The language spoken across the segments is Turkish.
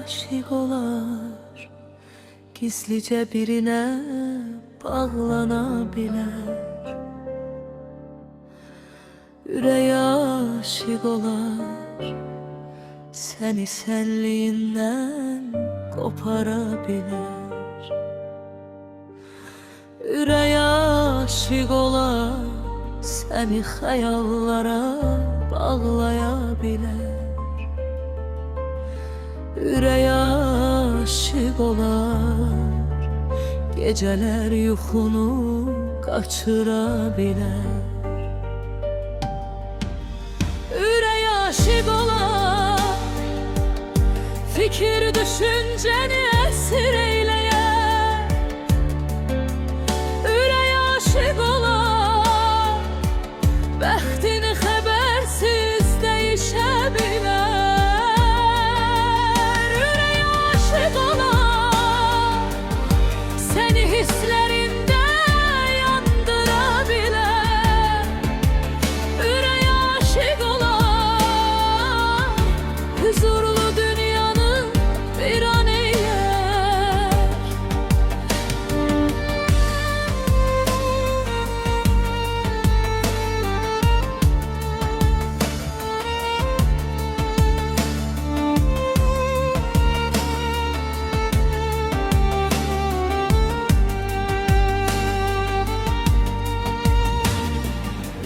aşık olar, gizlice birine bağlanabilir. Ürək aşık olar, seni senliğinden koparabilir. Ürək aşık olar, seni xəyallara bağlayabilir. Ürək aşık olar, geceler yuxunu kaçırabilir. Ürək aşık olar, fikir düşünceni esir eyleyer. Ürək aşık olar, bəxtini xəbərsiz dəyişəbilər. Ürək aşık olar, səni hisslərində yandırabilir. Ürək aşık olar, huzurlu dünyanı bir an eyler.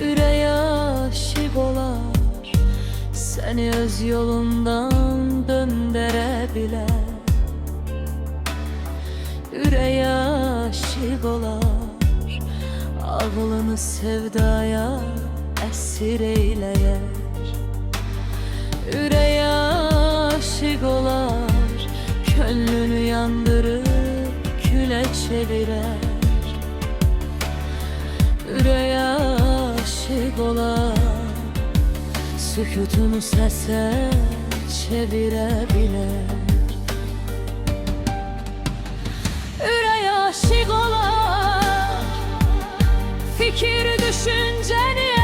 Ürək aşık olar, seni öz yolundan döndürebilir. Ürək aşık olar, ağlını sevdaya əsir eyleyer. Ürək aşık olar, könlünü yandırıp küle çevirer. Ürək aşık olar, sükutunu sese çevirebilir. Ürək aşık olar, fikir düşünceni